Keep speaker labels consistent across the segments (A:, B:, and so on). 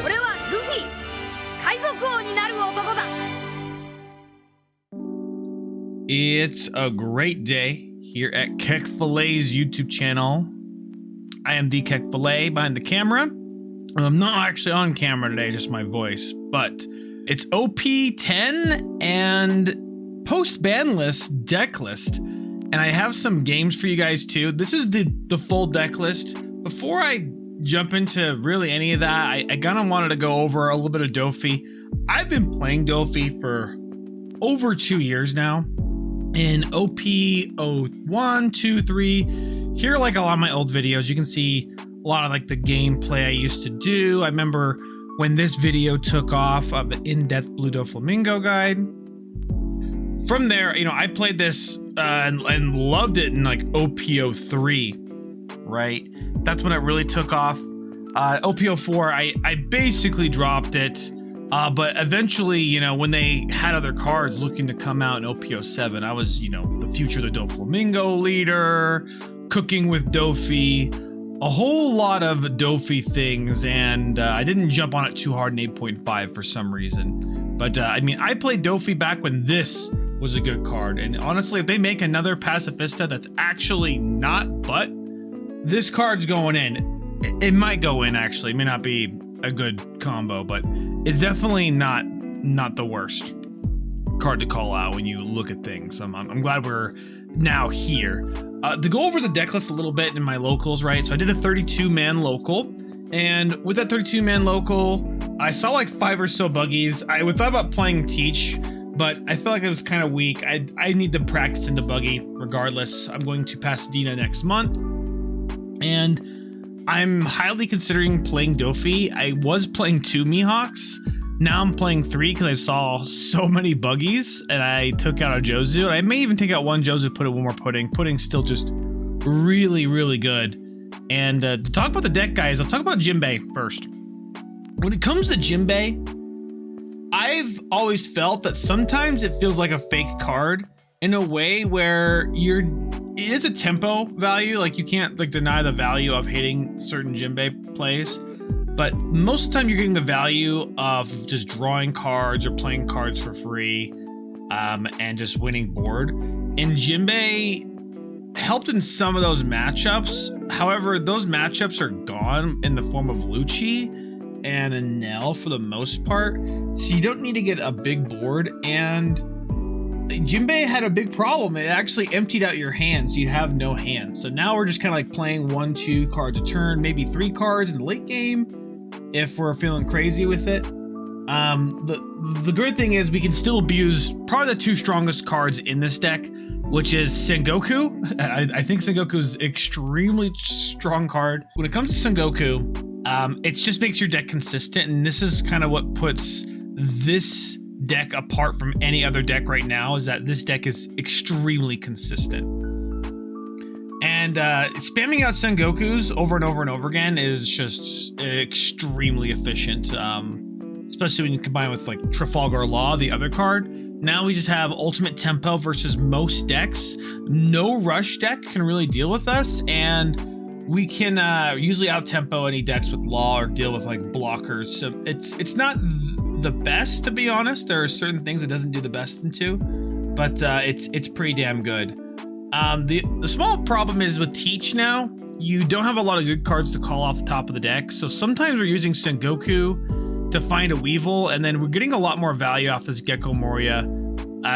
A: 俺はルフィ、海賊王になる男だ。
B: It's a great day here at Kekfilet's YouTube channel. I am the Kekfilet behind the camera. I'm not actually on camera today, just my voice, but it's OP10 and post-ban list deck list. And I have some games for you guys too. This is the full deck list. Before I jump into really any of that, I kind of wanted to go over a little bit of Doffy. I've been playing Doffy for over 2 years now. In OP01, 2, 3, here are like a lot of my old videos. You can see a lot of like the gameplay I used to do. I remember when this video took off of the in-depth Blue Doflamingo guide. From there, you know, I played this and loved it in like OP03, right? That's when it really took off. OP04, I basically dropped it. But eventually, you know, when they had other cards looking to come out in OP07, I was, you know, the future of the Doflamingo leader, cooking with Doffy, a whole lot of Doffy things, and I didn't jump on it too hard in 8.5 for some reason. But I mean, I played Doffy back when this was a good card, and honestly, if they make another Pacifista that's actually not, but this card's going in. It might go in, actually. It may not be a good combo, but it's definitely not the worst card to call out when you look at things. I'm glad we're now here. To go over the deck list a little bit in my locals, right? So I did a 32-man local, and with that 32-man local, I saw like 5 or so buggies. I would thought about playing Teach, but I felt like it was kind of weak. I need to practice into buggy regardless. I'm going to Pasadena next month, and I'm highly considering playing Doffy. I was playing 2 Mihawks. Now I'm playing 3 because I saw so many buggies and I took out a Jozu. I may even take out one Jozu, put it one more Pudding. Pudding's still just really, really good. And to talk about the deck, guys, I'll talk about Jinbe first. When it comes to Jinbe, I've always felt that sometimes it feels like a fake card in a way where it is a tempo value. Like you can't like deny the value of hitting certain Jinbe plays, but most of the time you're getting the value of just drawing cards or playing cards for free, and just winning board. And Jinbe helped in some of those matchups. However, those matchups are gone in the form of Lucci and Enel for the most part, so you don't need to get a big board. And Jinbe had a big problem. It actually emptied out your hands. So you have no hands. So now we're just kind of like playing 1, 2 cards a turn, maybe 3 cards in the late game if we're feeling crazy with it. The great thing is we can still abuse probably the 2 strongest cards in this deck, which is Sengoku. I think Sengoku is extremely strong card. When it comes to Sengoku, it just makes your deck consistent, and this is kind of what puts this deck apart from any other deck right now, is that this deck is extremely consistent. And spamming out Sengokus over and over and over again is just extremely efficient, especially when you combine with like Trafalgar Law, the other card. Now we just have ultimate tempo versus most decks. No rush deck can really deal with us, and we can usually out tempo any decks with Law or deal with like blockers. So it's not the best, to be honest. There are certain things it doesn't do the best into, but it's pretty damn good. The small problem is with Teach now, you don't have a lot of good cards to call off the top of the deck. So sometimes we're using Sengoku to find a Weevil, and then we're getting a lot more value off this Gecko Moria.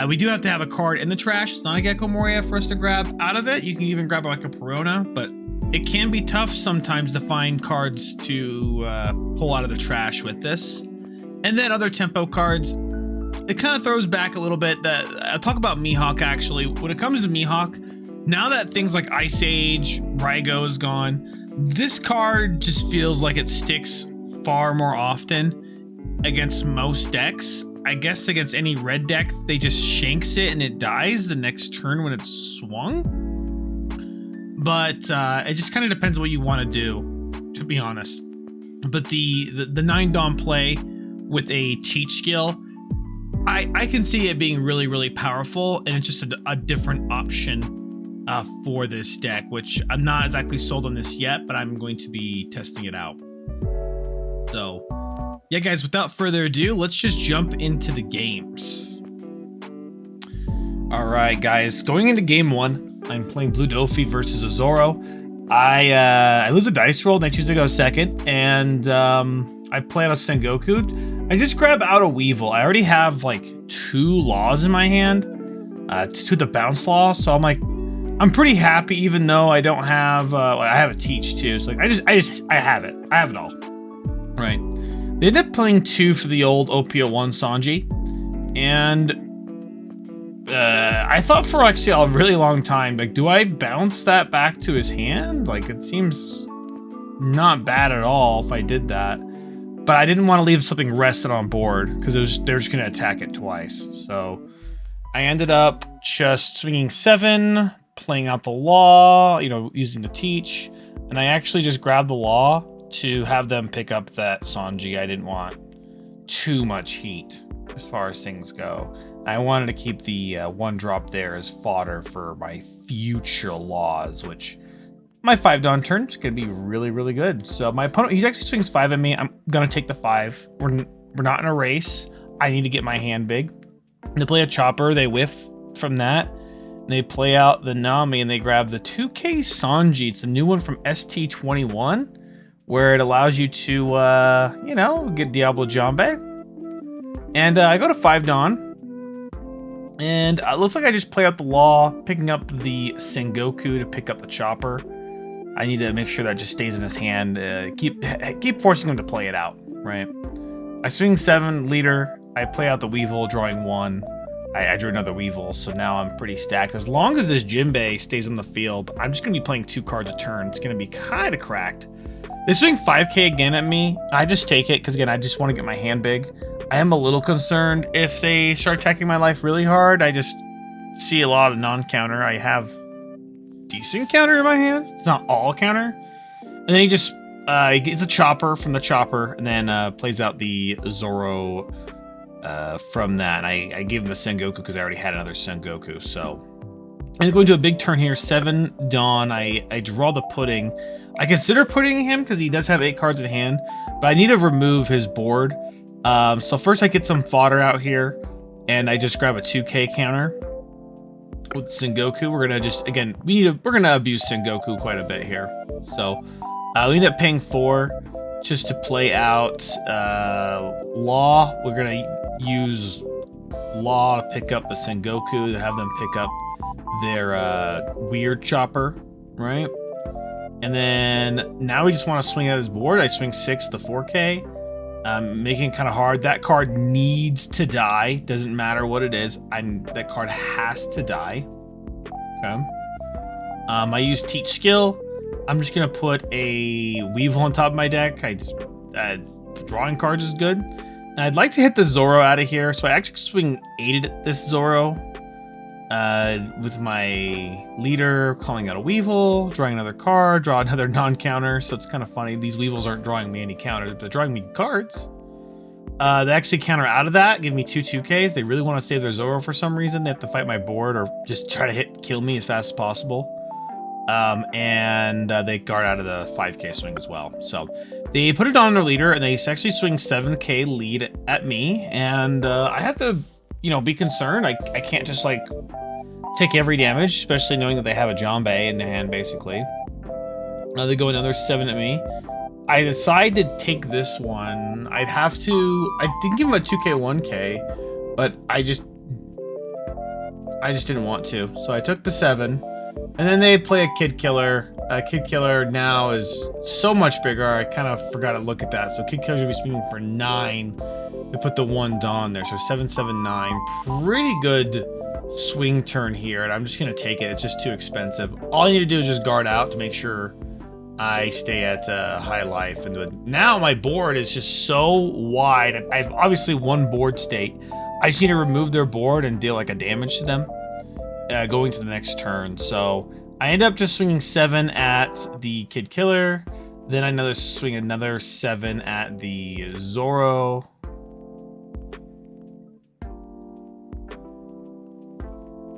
B: We do have to have a card in the trash. It's not a Gecko Moria for us to grab out of it. You can even grab like a Perona, but it can be tough sometimes to find cards to pull out of the trash with this. And then other tempo cards, it kind of throws back a little bit. I'll talk about Mihawk actually. When it comes to Mihawk, now that things like Ice Age, Raigo is gone, this card just feels like it sticks far more often against most decks. I guess against any red deck, they just shanks it and it dies the next turn when it's swung. But it just kind of depends what you want to do, to be honest. But the 9-Dom play with a Teach skill, I can see it being really, really powerful, and it's just a different option for this deck, which I'm not exactly sold on this yet, but I'm going to be testing it out. So yeah, guys, without further ado, let's just jump into the games. All right, guys, going into game 1, I'm playing Blue Doffy versus a Zoro. I lose a dice roll and I choose to go second, and I play out a Sengoku. I just grab out a Weevil. I already have like 2 laws in my hand, to the bounce law, so I'm pretty happy, even though I don't have I have a Teach too. So like I have it. I have it all. Right. They ended up playing 2 for the old OP01 Sanji, and I thought for actually a really long time, like, do I bounce that back to his hand? Like, it seems not bad at all if I did that, but I didn't want to leave something rested on board because they're just going to attack it twice. So I ended up just swinging 7, playing out the law, you know, using the Teach, and I actually just grabbed the law to have them pick up that Sanji. I didn't want too much heat as far as things go. I wanted to keep the 1 drop there as fodder for my future laws, which my 5-Don turn is going to be really, really good. So my opponent, he actually swings 5 at me. I'm going to take the 5. We're not in a race. I need to get my hand big. They play a chopper. They whiff from that. And they play out the Nami, and they grab the 2K Sanji. It's a new one from ST21, where it allows you to, you know, get Diablo Jinbe. And I go to 5-Don. And it looks like I just play out the law, picking up the Sengoku to pick up the chopper. I need to make sure that just stays in his hand. Keep forcing him to play it out, right? I swing 7 leader. I play out the Weevil, drawing 1. I drew another Weevil, so now I'm pretty stacked. As long as this Jinbe stays on the field, I'm just going to be playing 2 cards a turn. It's going to be kind of cracked. They swing 5K again at me. I just take it because, again, I just want to get my hand big. I am a little concerned if they start attacking my life really hard. I just see a lot of non-counter. I have decent counter in my hand. It's not all counter. And then he just gets a chopper from the chopper, and then plays out the Zoro from that. And I gave him the Sengoku because I already had another Sengoku. So I'm going to a big turn here. 7-Don. I draw the pudding. I consider putting him because he does have 8 cards in hand, but I need to remove his board. So first I get some fodder out here, and I just grab a 2K counter with Sengoku. We're gonna just, again, we're gonna abuse Sengoku quite a bit here. So we end up paying 4 just to play out Law. We're gonna use Law to pick up a Sengoku, to have them pick up their weird chopper, right? And then now we just want to swing at his board. I swing 6 to 4K. Making it kind of hard. That card needs to die. Doesn't matter what it is. That card has to die. Okay. I use Teach skill. I'm just gonna put a Weevil on top of my deck. I just drawing cards is good. And I'd like to hit the Zoro out of here, so I actually swing 8 at this Zoro with my leader, calling out a Weevil, drawing another card, draw another non-counter. So it's kind of funny. These Weevils aren't drawing me any counters, but they're drawing me cards. They actually counter out of that, give me 2 2Ks. They really want to save their Zoro for some reason. They have to fight my board or just try to kill me as fast as possible. And they guard out of the 5K swing as well. So they put it on their leader, and they actually swing 7K lead at me. And I have to, you know, be concerned. I can't just like take every damage, especially knowing that they have a Jinbe in their hand, basically. They go another 7 at me. I decide to take this one. I'd have to. I didn't give him a 2K 1K, but I just didn't want to. So I took the 7, and then they play a Kid Killer. Kid Killer now is so much bigger. I kind of forgot to look at that. So Kid Killer should be swinging for 9. They put the 1-Don there, so 7 7 9. Pretty good swing turn here, and I'm just gonna take it. It's just too expensive. All I need to do is just guard out to make sure I stay at high life. And now my board is just so wide. I've obviously 1 board state. I just need to remove their board and deal like a damage to them going to the next turn. So I end up just swinging 7 at the Kid Killer. Then I swing another 7 at the Zoro.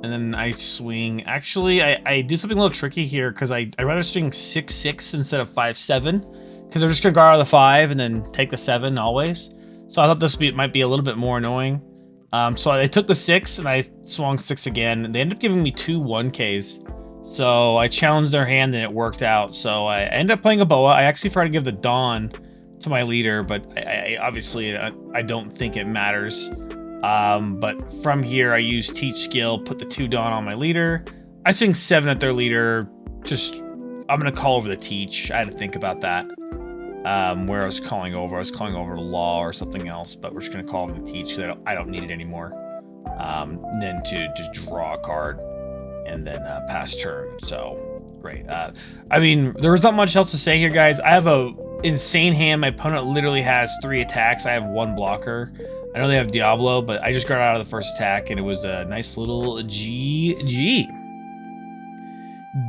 B: And and then I swing. Actually, I do something a little tricky here because I'd rather swing 6-6 instead of 5-7 because they're just gonna guard out of the 5 and then take the 7 always. So I thought this might be a little bit more annoying. So I took the 6 and I swung 6 again. And they ended up giving me 2 1Ks. So I challenged their hand and it worked out. So I ended up playing a Boa. I actually tried to give the Dawn to my leader, but I obviously I don't think it matters. But from here I use Teach skill, put the 2 Dawn on my leader. I swing 7 at their leader. I'm gonna call over the Teach. I had to think about that. Where I was calling over the Law or something else, but we're just gonna call over the Teach because I don't need it anymore. Then to just draw a card and then pass turn. So great. I mean, there was not much else to say here, guys. I have a insane hand. My opponent literally has 3 attacks. I have 1 blocker. I know they have Diablo, but I just got out of the first attack and it was a nice little GG.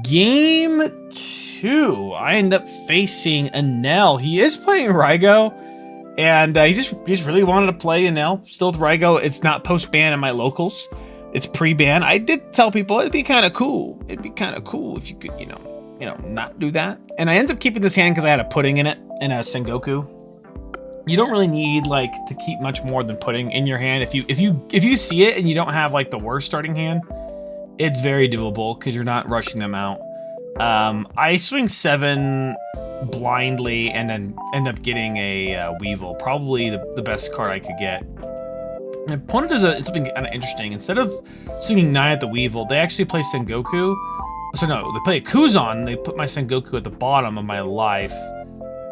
B: Game 2, I end up facing Enel. He is playing Rygo, and he just really wanted to play Enel. Still with Rygo. It's not post-ban in my locals. It's pre-ban. I did tell people it'd be kind of cool. It'd be kind of cool if you could, you know, not do that. And I ended up keeping this hand because I had a pudding in it and a Sengoku. You don't really need like to keep much more than pudding in your hand. If you see it and you don't have like the worst starting hand, it's very doable because you're not rushing them out. I swing 7 blindly and then end up getting a Weevil, probably the best card I could get. My opponent does something kind of interesting. Instead of swinging 9 at the Weevil, they actually play Sengoku. So no, they play a Kuzan. They put my Sengoku at the bottom of my life,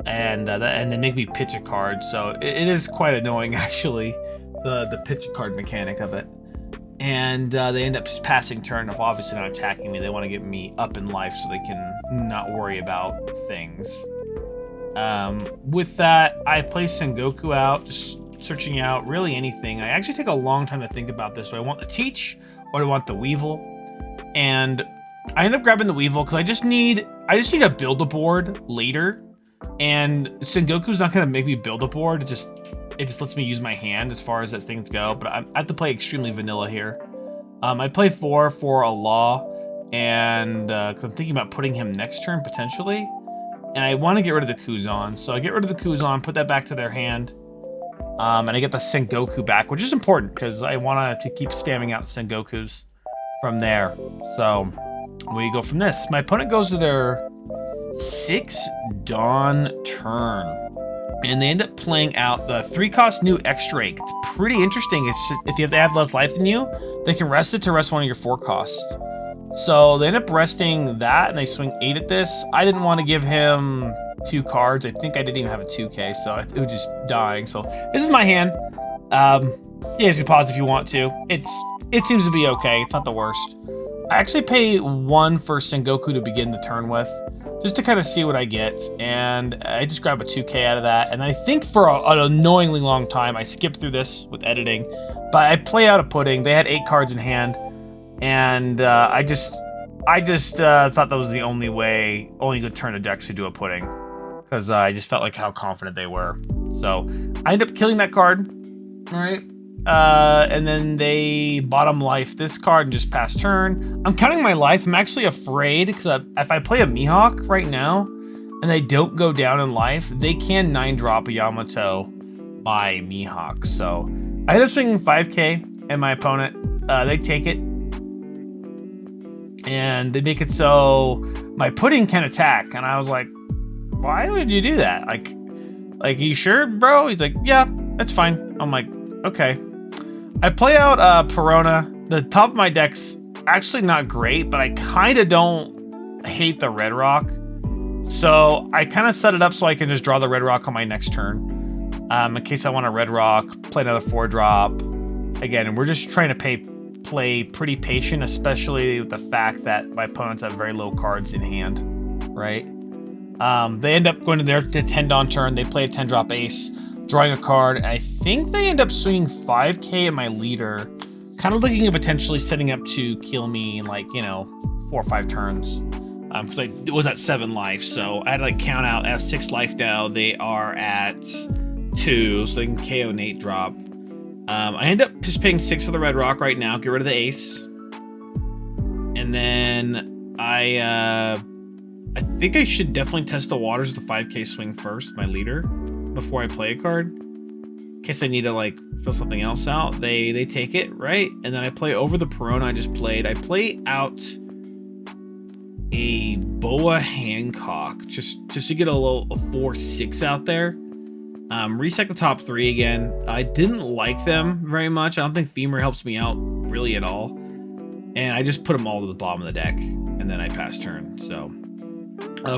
B: and they make me pitch a card. So it is quite annoying, actually, the pitch a card mechanic of it. And they end up just passing turn. If obviously not attacking me, they want to get me up in life so they can not worry about things. With that, I play Sengoku out, just searching out really anything. I actually take a long time to think about this. Do I want the Teach or do I want the Weevil? And I end up grabbing the Weevil because I just need to build a board later. And Sengoku's not gonna make me build a board. It just lets me use my hand as far as those things go. But I have to play extremely vanilla here. I play 4 for a Law, and because I'm thinking about putting him next turn potentially. And I want to get rid of the Kuzan, so I get rid of the Kuzan, put that back to their hand. And I get the Sengoku back, which is important because I want to keep spamming out Sengokus from there. So we go from this. My opponent goes to their 6 Dawn turn, and they end up playing out the 3-cost new extra ink. It's pretty interesting. It's just, if they have less life than you, they can rest it to rest one of your 4 costs. So they end up resting that, and they swing 8 at this. I didn't want to give him 2 cards. I think I didn't even have a 2K, so it was just dying. So this is my hand. Yeah, you can pause if you want to. It seems to be okay. It's not the worst. I actually pay 1 for Sengoku to begin the turn with, just to kind of see what I get. And I just grab a 2K out of that. And I think for an annoyingly long time, I skipped through this with editing, but I play out a pudding. They had 8 cards in hand. And I just thought that was the only good turn of decks to do a pudding, because I just felt like how confident they were. So I end up killing that card. All right. And then they bottom life this card and just pass turn. I'm counting my life. I'm actually afraid because if I play a Mihawk right now and they don't go down in life, they can 9-drop a Yamato by Mihawk. So I end up swinging 5K and my opponent, they take it. And they make it so my pudding can attack. And I was like, why would you do that? Like, you sure, bro? He's like, yeah, that's fine. I'm like, okay. I play out Perona. The top of my deck's actually not great, but I kind of don't hate the Red Roc. So I kind of set it up so I can just draw the Red Roc on my next turn. In case I want a Red Roc, play another 4-drop. Again, and we're just trying to play pretty patient, especially with the fact that my opponents have very low cards in hand, right? They end up going to their 10 Dawn turn. They play a 10-drop ace, drawing a card. I think they end up swinging 5K at my leader, kind of looking at potentially setting up to kill me in 4 or 5 turns. Because I was at 7 life, so I had to count out. I have 6 life now. They are at 2, so they can KO Nate drop. I end up just paying 6 of the Red Roc right now. Get rid of the ace. And then I think I should definitely test the waters of the 5K swing first, my leader, before I play a card. In case I need to like fill something else out. They take it, right? And then I play over the Perona I just played. I play out a Boa Hancock just to get a 4-6 out there. Reset the top 3 again. I didn't like them very much. I don't think Femur helps me out really at all. And I just put them all to the bottom of the deck, and then I pass turn. So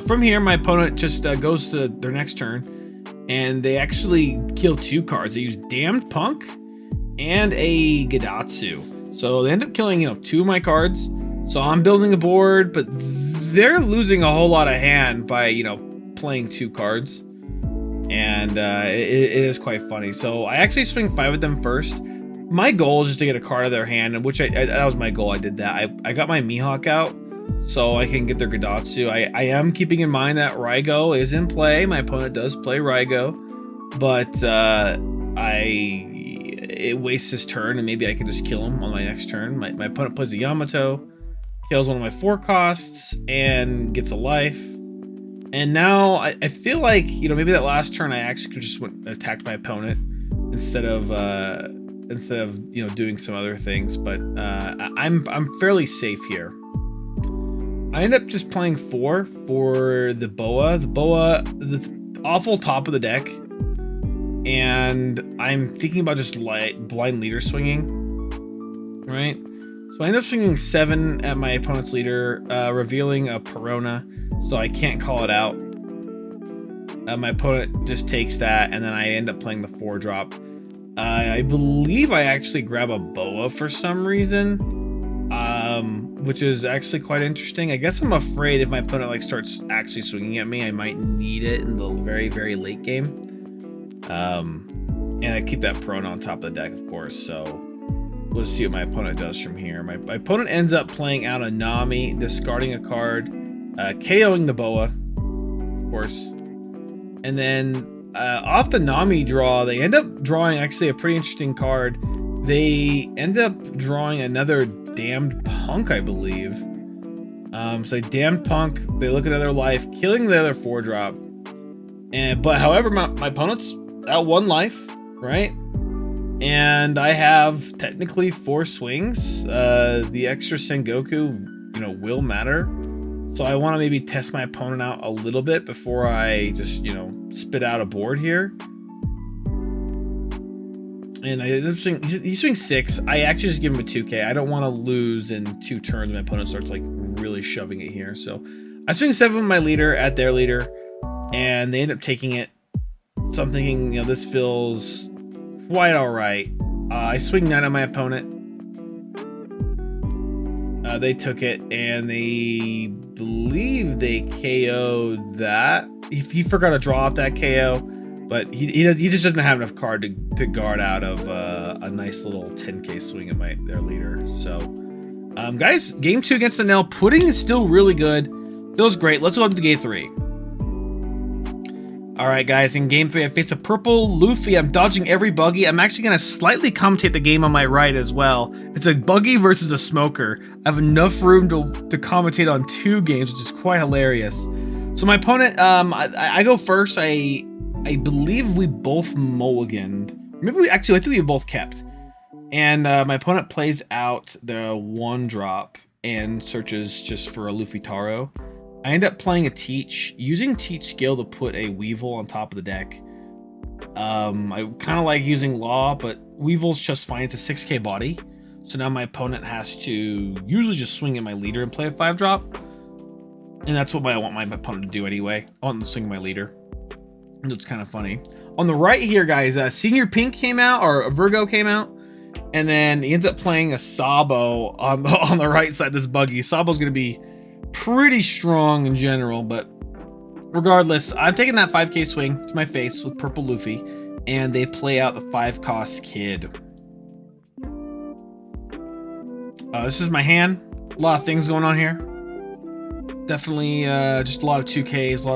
B: from here, my opponent just goes to their next turn, and they actually kill 2 cards. They use Damned Punk and a Gidatsu. So they end up killing, 2 of my cards. So I'm building a board, but they're losing a whole lot of hand by, playing 2 cards. And it is quite funny. So I actually swing 5 of them first. My goal is just to get a card out of their hand, and which that was my goal. I did that. I got my Mihawk out so I can get their Gidatsu. I am keeping in mind that Raigo is in play. My opponent does play Raigo, but it wastes his turn, and maybe I can just kill him on my next turn. My opponent plays a Yamato, kills one of my 4 costs, and gets a life. And now I feel like, maybe that last turn I actually could just attacked my opponent instead of doing some other things. But I'm fairly safe here. I end up just playing 4 for the Boa. The awful top of the deck. And I'm thinking about just blind leader swinging, right? So I end up swinging 7 at my opponent's leader, revealing a Perona. So I can't call it out. My opponent just takes that, and then I end up playing the 4-drop. I believe I actually grab a Boa for some reason, which is actually quite interesting. I guess I'm afraid if my opponent starts actually swinging at me, I might need it in the very, very late game. And I keep that Perona on top of the deck, of course. So we'll see what my opponent does from here. My opponent ends up playing out a Nami, discarding a card. KOing the Boa, of course. And then off the Nami draw, they end up drawing actually a pretty interesting card. They end up drawing another Damned Punk, I believe. So Damned Punk, they look at another life, killing the other 4-drop. But however, my opponent's at 1 life, right? And I have technically 4 swings. The extra Sengoku, will matter. So I want to maybe test my opponent out a little bit before I just, spit out a board here. And I end up he swings 6. I actually just give him a 2K. I don't want to lose in 2 turns. My opponent starts really shoving it here. So I swing 7 with my leader at their leader, and they end up taking it. So I'm thinking, this feels quite all right. I swing 9 at my opponent. They took it, and they believe they KO'd that. He forgot to draw off that KO, but he just doesn't have enough card to guard out of a nice little 10K swing at their leader. So, guys, game 2 against the Nell. Pudding is still really good. Feels great. Let's go up to game 3. Alright guys, in game 3 I face a purple Luffy. I'm dodging every buggy. I'm actually going to slightly commentate the game on my right as well. It's a buggy versus a smoker. I have enough room to commentate on 2 games, which is quite hilarious. So my opponent, I go first. I believe we both mulliganed. Maybe I think we both kept. And my opponent plays out the 1-drop and searches just for a Luffy Taro. I end up playing a Teach, using Teach skill to put a Weevil on top of the deck. I kind of like using Law, but Weevil's just fine. It's a 6K body. So now my opponent has to usually just swing at my leader and play a 5-drop. And that's what I want my opponent to do anyway. I want them to swing at my leader. And it's kind of funny. On the right here, guys, Senior Pink came out, or Virgo came out. And then he ends up playing a Sabo on the right side of this buggy. Sabo's going to be pretty strong in general, but regardless, I'm taking that 5K swing to my face with purple Luffy, and they play out the 5-cost Kid. This is my hand. A lot of things going on here. Definitely just a lot of 2Ks, a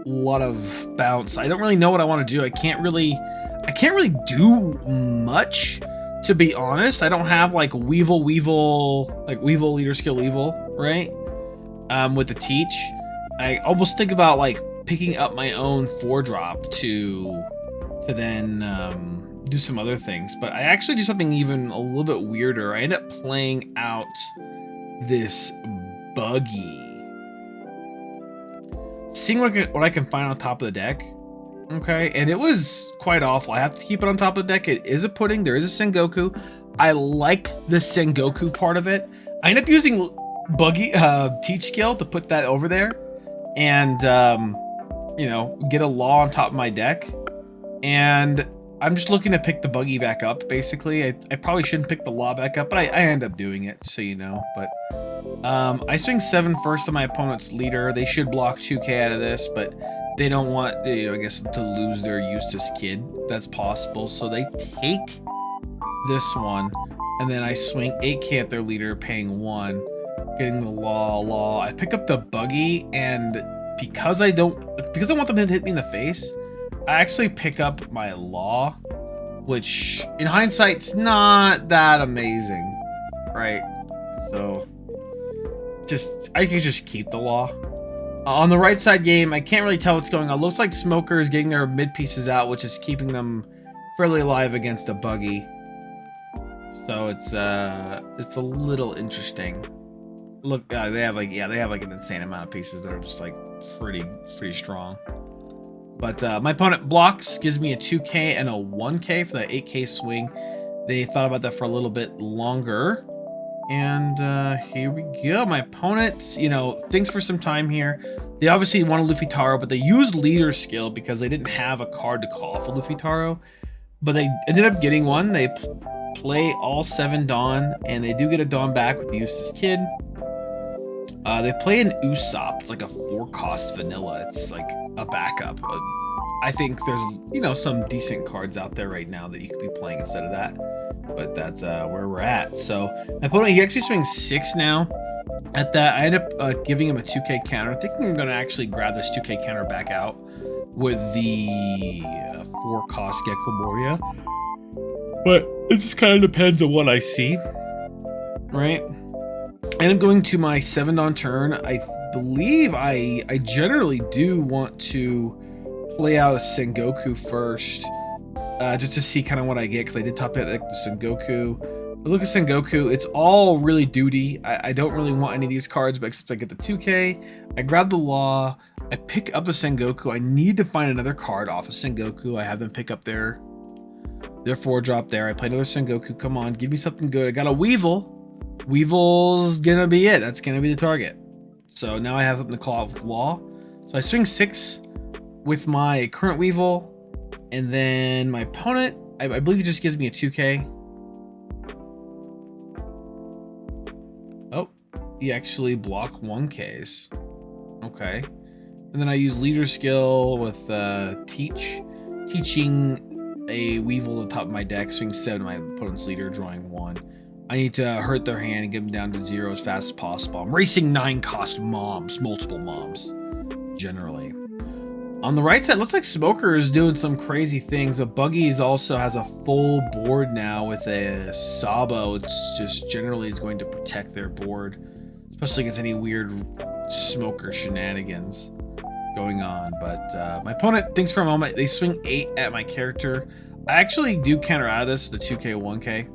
B: lot of bounce. I don't really know what I want to do. I can't really do much to be honest. I don't have like Weevil leader skill Weevil, right? With the Teach. I almost think about like picking up my own 4-drop to then do some other things. But I actually do something even a little bit weirder. I end up playing out this Buggy. Seeing what I can find on top of the deck. Okay, and it was quite awful. I have to keep it on top of the deck. It is a pudding. There is a Sengoku. I like the Sengoku part of it. I end up using Buggy Teach skill to put that over there, and you know, get a Law on top of my deck. And I'm just looking to pick the Buggy back up. Basically, I probably shouldn't pick the Law back up, but I end up doing it, so you know. But I swing 7 first on my opponent's leader. They should block 2k out of this, but they don't want, you know, I guess, to lose their Eustace kid. That's possible. So they take this one, and then I swing 8k at their leader, paying 1, getting the Law. I pick up the Buggy, and because I want them to hit me in the face, I actually pick up my Law, which in hindsight's not that amazing, right? So I can just keep the Law. On the right side game, I can't really tell what's going on. Looks like Smoker is getting their mid pieces out, which is keeping them fairly alive against a Buggy. So it's a little interesting. Look, they have like an insane amount of pieces that are just like pretty strong. But my opponent blocks, gives me a 2k and a 1k for that 8k swing. They thought about that for a little bit longer. And here we go. My opponent, you know, thinks for some time here. They obviously want a Luffy Taro, but they used leader skill because they didn't have a card to call for Luffy Taro. But they ended up getting one. They play all 7 Dawn, and they do get a Dawn back with the Eustace Kid. They play an Usopp. It's like a 4-cost vanilla. It's like a backup. But I think there's, you know, some decent cards out there right now that you could be playing instead of that. But that's where we're at. So my opponent, he actually swings 6 now. At that, I end up giving him a 2k counter. I think I'm going to actually grab this 2k counter back out with the 4-cost Gecko Moria. But it just kind of depends on what I see, right? And I'm going to my 7 Dawn turn. I believe I generally do want to play out a Sengoku first, just to see kind of what I get, because I did top it like the Sengoku. I look at Sengoku, it's all really duty. I don't really want any of these cards, but except I get the 2k. I grab the Law. I pick up a Sengoku. I need to find another card off of Sengoku. I have them pick up their 4-drop there. I play another Sengoku. Come on, give me something good. I got a Weevil. Weevil's gonna be it. That's gonna be the target. So now I have something to call out with Law. So I swing 6 with my current Weevil, and then my opponent, I believe he just gives me a 2k. Oh, he actually blocked 1ks. Okay. And then I use leader skill with Teach, teaching a Weevil at the top of my deck, swing 7 my opponent's leader, drawing 1. I need to hurt their hand and get them down to 0 as fast as possible. I'm racing 9-cost moms, multiple moms, generally. On the right side, looks like Smoker is doing some crazy things. A Buggy also has a full board now with a Sabo. It's just generally is going to protect their board, especially against any weird Smoker shenanigans going on. But my opponent thinks for a moment. They swing 8 at my character. I actually do counter out of this, the 2k, 1k.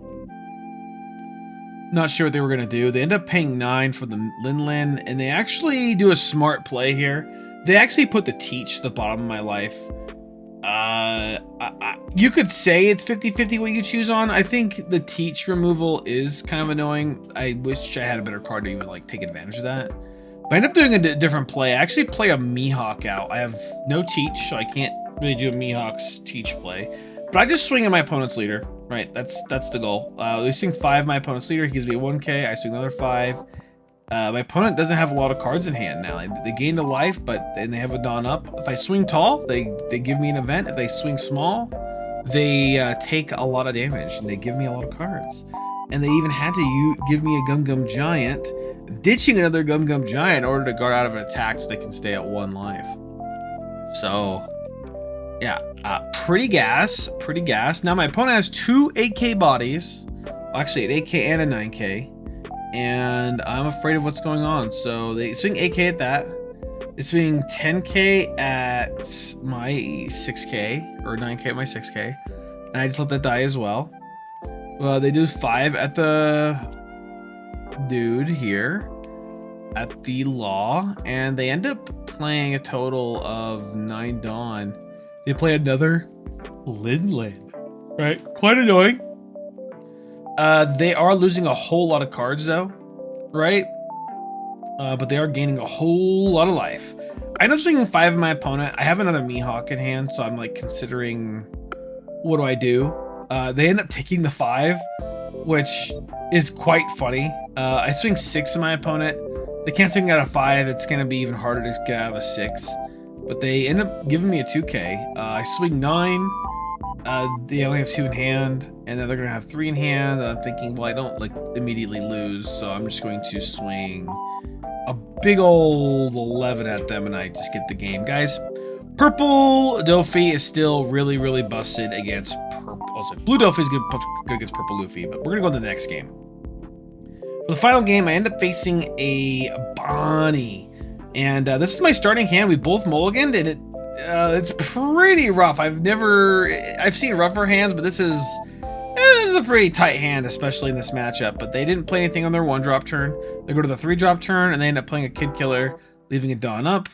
B: Not sure what they were going to do. They end up paying 9 for the Lin, and they actually do a smart play here. They actually put the Teach at the bottom of my life. You could say it's 50-50 what you choose on. I think the Teach removal is kind of annoying. I wish I had a better card to even like take advantage of that. But I end up doing a different play. I actually play a Mihawk out. I have no Teach, so I can't really do a Mihawk's Teach play. But I just swing at my opponent's leader. Right, that's the goal. They swing 5 my opponent's leader. He gives me a 1k. I swing another 5. My opponent doesn't have a lot of cards in hand now. They gained a life, but then they have a Dawn up. If I swing tall, they give me an event. If they swing small, they take a lot of damage, and they give me a lot of cards. And they even had to give me a Gum-Gum Giant, ditching another Gum-Gum Giant in order to guard out of an attack so they can stay at 1 life. So Yeah, pretty gas. Now my opponent has 2 8K bodies. Actually, an 8K and a 9K. And I'm afraid of what's going on. So they swing 8K at that. They swing 10K at my 6K, or 9K at my 6K. And I just let that die as well. They do 5 at the dude here, at the Law, and they end up playing a total of 9 Dawn. They play another Lin, right? Quite annoying. They are losing a whole lot of cards though, right? But they are gaining a whole lot of life. I end up swinging 5 of my opponent. I have another Mihawk in hand, so I'm like considering, what do I do? They end up taking the 5, which is quite funny. I swing 6 of my opponent. They can't swing out a 5. It's gonna be even harder to get out of a 6. But they end up giving me a 2K. I swing 9. They only have 2 in hand, and then they're gonna have 3 in hand. And I'm thinking, well, I don't like immediately lose, so I'm just going to swing a big old 11 at them, and I just get the game, guys. Purple Doffy is still really busted against purple. Oh, sorry, blue Doffy is good against purple Luffy, but we're gonna go to the next game. For the final game, I end up facing a Bonnie, and this is my starting hand. We both mulliganed, and it's pretty rough. I've seen rougher hands, but this is a pretty tight hand, especially in this matchup. But they didn't play anything on their 1-drop turn. They go to the 3-drop turn, and they end up playing a Kid Killer, leaving a Dawn up,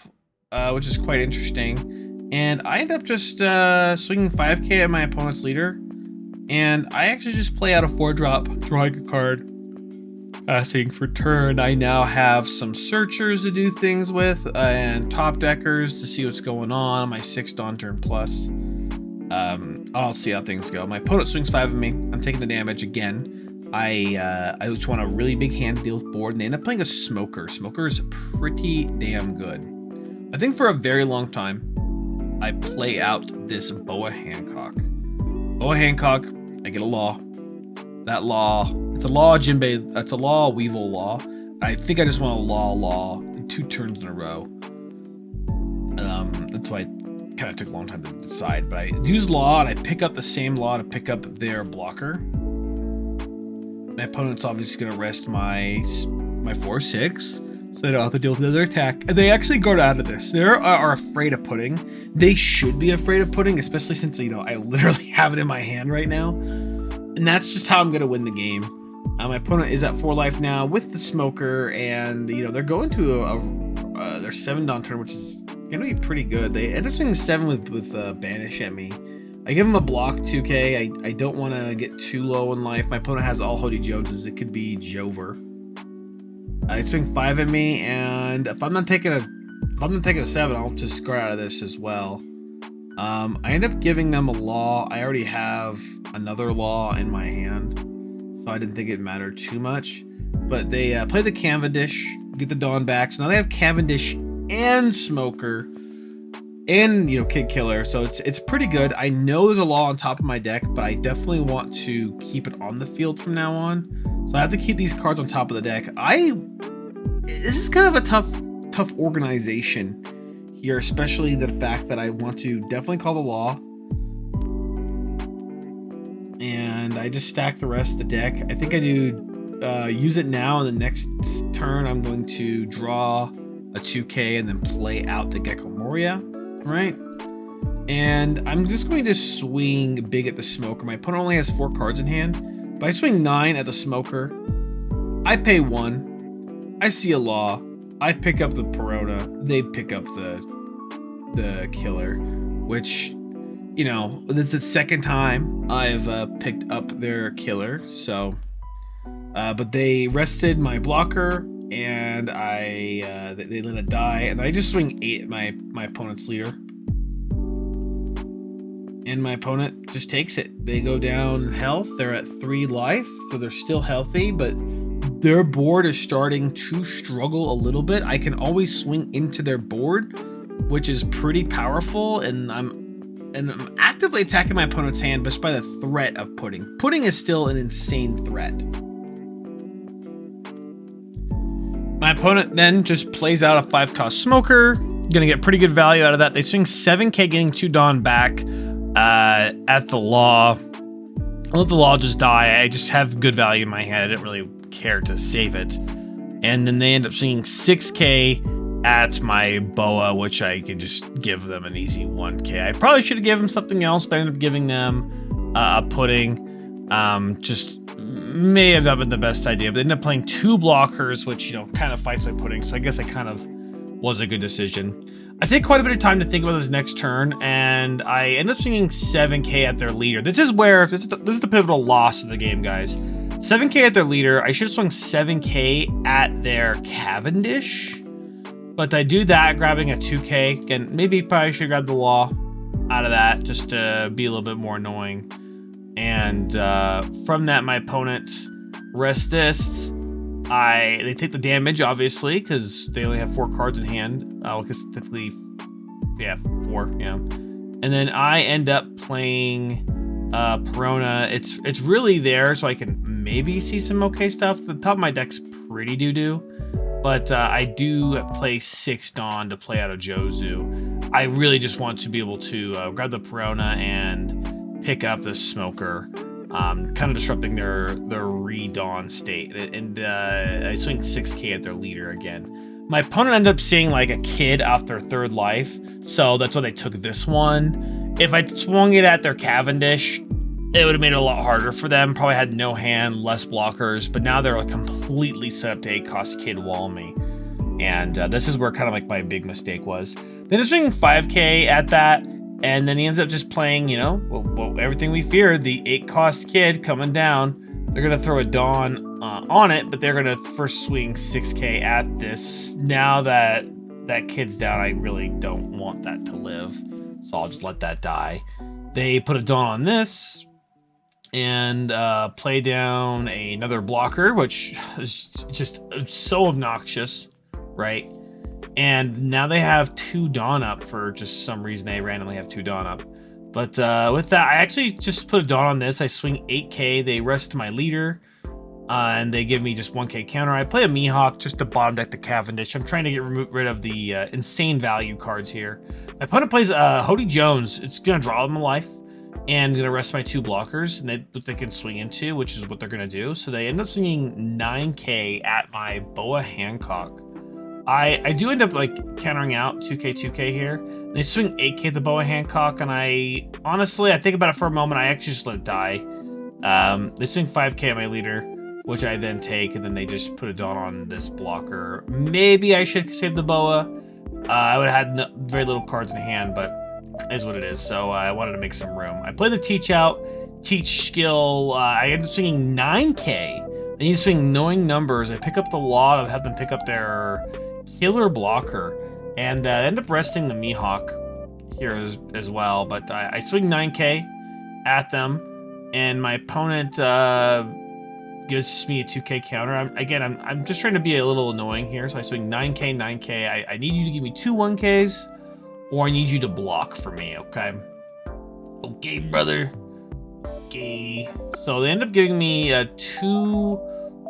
B: which is quite interesting. And I end up just swinging 5K at my opponent's leader, and I actually just play out a 4-drop, drawing a card, passing for turn. I now have some searchers to do things with, and top deckers to see what's going on my 6 Dawn turn plus. I'll see how things go. My opponent swings 5 of me. I'm taking the damage again. I just want a really big hand to deal with board, and they end up playing a Smoker. Smoker is pretty damn good. I think for a very long time, I play out this Boa Hancock. Boa Hancock, I get a Law. That Law, it's a Law Jinbe, it's a Law Weevil Law. I think I just want a Law 2 turns in a row. That's why it kind of took a long time to decide. But I use Law, and I pick up the same Law to pick up their blocker. My opponent's obviously going to rest my 4/6, so they don't have to deal with the other attack. And they actually guard out of this. They are afraid of putting. They should be afraid of putting, especially since, you know, I literally have it in my hand right now. And that's just how I'm going to win the game. My opponent is at 4 life now with the Smoker, and, you know, they're going to their 7 Dawn turn, which is going to be pretty good. They end up swinging 7 with Banish at me. I give him a block 2K. I don't want to get too low in life. My opponent has all Hody Joneses. It could be Jover. I swing 5 at me, and if I'm not taking a 7, I'll just score out of this as well. I end up giving them a Law. I already have another Law in my hand, so I didn't think it mattered too much. But they play the Cavendish, get the Dawn back. So now they have Cavendish and Smoker and, you know, Kid Killer. So it's pretty good. I know there's a Law on top of my deck, but I definitely want to keep it on the field from now on. So I have to keep these cards on top of the deck. This is kind of a tough organization here, especially the fact that I want to definitely call the Law. And I just stack the rest of the deck. I think I do use it now, and the next turn I'm going to draw a 2K and then play out the Gecko Moria, right? And I'm just going to swing big at the Smoker. My opponent only has 4 cards in hand, but I swing 9 at the Smoker. I pay 1. I see a Law. I pick up the Perona. They pick up the Killer, which, you know, this is the second time I've picked up their Killer. So, but they rested my blocker, and they let it die, and I just swing 8 at my opponent's leader, and my opponent just takes it. They go down in health. They're at 3 life, so they're still healthy, but their board is starting to struggle a little bit. I can always swing into their board, which is pretty powerful, and I'm actively attacking my opponent's hand just by the threat of putting. Putting is still an insane threat. My opponent then just plays out a 5-cost Smoker, Gonna get pretty good value out of that. They swing 7k, getting 2 Dawn back at the Law. I'll let the Law just die. I just have good value in my hand. I didn't really care to save it. And then they end up swinging 6k at my Boa, which I could just give them an easy 1k. I probably should have given them something else, but I ended up giving them a pudding. Just may have not been the best idea, but they ended up playing 2 blockers, which, you know, kind of fights my pudding. So I guess I kind of was a good decision. I take quite a bit of time to think about this next turn, and I end up swinging 7k at their leader. This is the pivotal loss of the game, guys. 7k at their leader. I should have swung 7k at their Cavendish, but I do that, grabbing a 2k. Again, maybe probably should grab the Law out of that, just to be a little bit more annoying. And from that, my opponent rests this. They take the damage, obviously, because they only have 4 cards in hand. Because typically, yeah, 4, yeah. And then I end up playing Perona. It's really there, so I can maybe see some okay stuff. The top of my deck's pretty doo-doo, but I do play 6 Dawn to play out of Jozu. I really just want to be able to grab the Perona and pick up the Smoker. Kind of disrupting their re-dawn state, and I swing 6k at their leader again. My opponent ended up seeing like a kid off their 3rd life, so that's why they took this one. If I swung it at their Cavendish, it would have made it a lot harder for them. Probably had no hand, less blockers, but now they're like completely set up to 8-cost kid wall me, and this is where kind of like my big mistake was. Then I'm swinging 5k at that. And then he ends up just playing, you know, well, everything we feared, the 8-cost kid coming down. They're going to throw a Dawn on it, but they're going to first swing 6k at this. Now that that kid's down, I really don't want that to live, so I'll just let that die. They put a Dawn on this and play down another blocker, which is just so obnoxious, right? And now they have 2 Dawn up for just some reason. They randomly have 2 Dawn up. But with that, I actually just put a Dawn on this. I swing 8k. They rest my leader. And they give me just 1k counter. I play a Mihawk just to bottom deck the Cavendish. I'm trying to get rid of the insane value cards here. My opponent plays Hody Jones. It's going to draw them a life. And going to rest my 2 blockers. And they can swing into, which is what they're going to do. So they end up swinging 9k at my Boa Hancock. I do end up like countering out 2k here. They swing 8k at the Boa Hancock, and I think about it for a moment. I actually just let it die. They swing 5k at my leader, which I then take, and then they just put a Dawn on this blocker. Maybe I should save the Boa. I would have had very little cards in hand, but it is what it is. So I wanted to make some room. I play the Teach out. Teach skill. I end up swinging 9k. I need to swing knowing numbers. I pick up the Law to have them pick up their killer blocker, and end up resting the Mihawk here as well. But I swing 9k at them, and my opponent gives me a 2k counter. I'm just trying to be a little annoying here, so I swing 9k. I need you to give me 2 1ks, or I need you to block for me. Okay, brother. Okay. So they end up giving me 2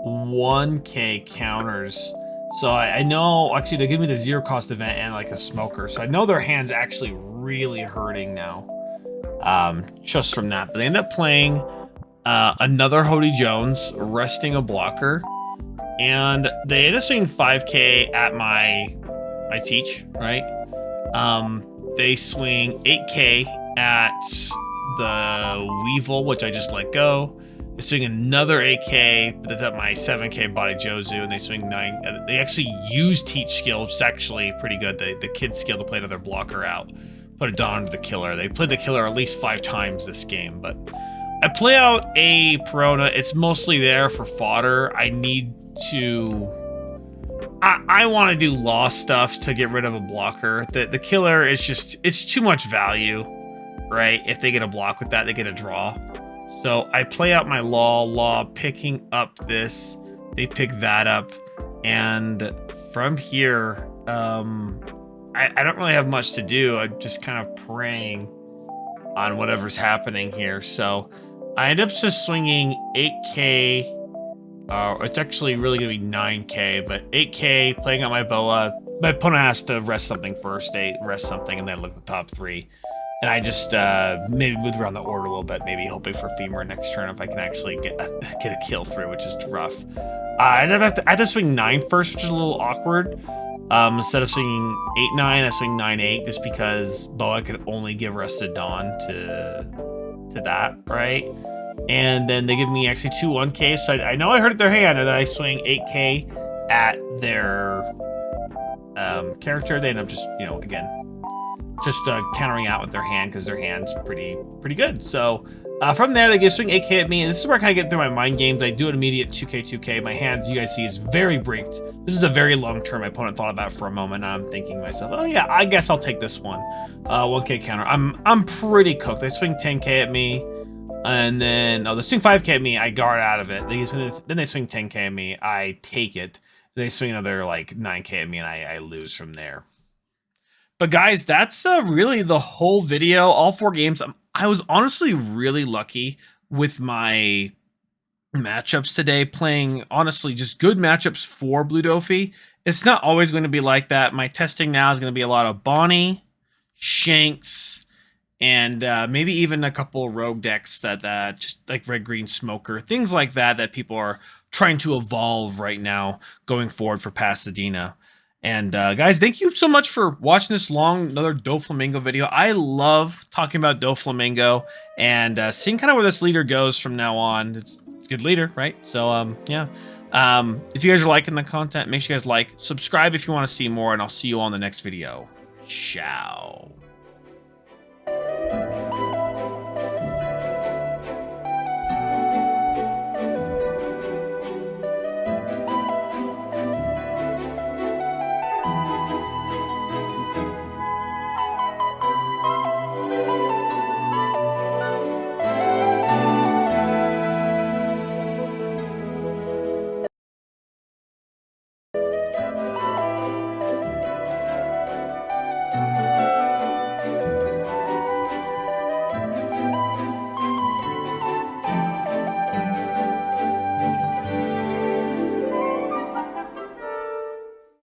B: 1k counters. So I know, actually, they give me the 0-cost event and like a Smoker. So I know their hand's actually really hurting now, just from that. But they end up playing another Hody Jones, resting a blocker. And they end up swinging 5k at my Teach, right? They swing 8k at the Weevil, which I just let go. They swing another 8k, but that's my 7k body Jozu, and they swing 9. They actually use Teach skill, which is actually pretty good. The kid skill to play another blocker out. Put a Dawn to the killer. They played the killer at least 5 times this game, but I play out a Perona. It's mostly there for fodder. I need to... I want to do Law stuff to get rid of a blocker. The killer is just... It's too much value, right? If they get a block with that, they get a draw. So I play out my Law picking up this. They pick that up. And from here, I don't really have much to do. I'm just kind of praying on whatever's happening here. So I end up just swinging 8k. It's actually really going to be 9k, but 8k, playing out my Boa. my opponent has to rest something first. They rest something, and then look at the top 3. And I just maybe move around the order a little bit, maybe hoping for femur next turn if I can actually get a kill through, which is rough. I had to swing 9 first, which is a little awkward. Instead of swinging 8-9, I swing 9-8 just because Boa could only give Rested Dawn to that, right? And then they give me actually 2 1K, so I know I hurt their hand, and then I swing 8K at their character. They end up just, you know, again, just countering out with their hand because their hand's pretty good. So from there, they give swing 8K at me, and this is where I kind of get through my mind games. I do an immediate 2K. My hands, you guys see, is very bricked. This is a very long term. My opponent thought about it for a moment. I'm thinking to myself, oh yeah, I guess I'll take this one. 1K counter. I'm pretty cooked. They swing 10K at me, and then they swing 5K at me. I guard out of it. Then they swing 10K at me. I take it. They swing another like 9K at me, and I lose from there. But guys, that's really the whole video. All 4 games. I was honestly really lucky with my matchups today, playing honestly just good matchups for Blue Doffy. It's not always going to be like that. My testing now is going to be a lot of Bonnie, Shanks, and maybe even a couple rogue decks that just like Red Green Smoker, things like that people are trying to evolve right now going forward for Pasadena. And guys, thank you so much for watching this another Doflamingo video. I love talking about Doflamingo and seeing kind of where this leader goes from now on. It's a good leader, right? So yeah. If you guys are liking the content, make sure you guys like, subscribe if you want to see more, and I'll see you on the next video. Ciao.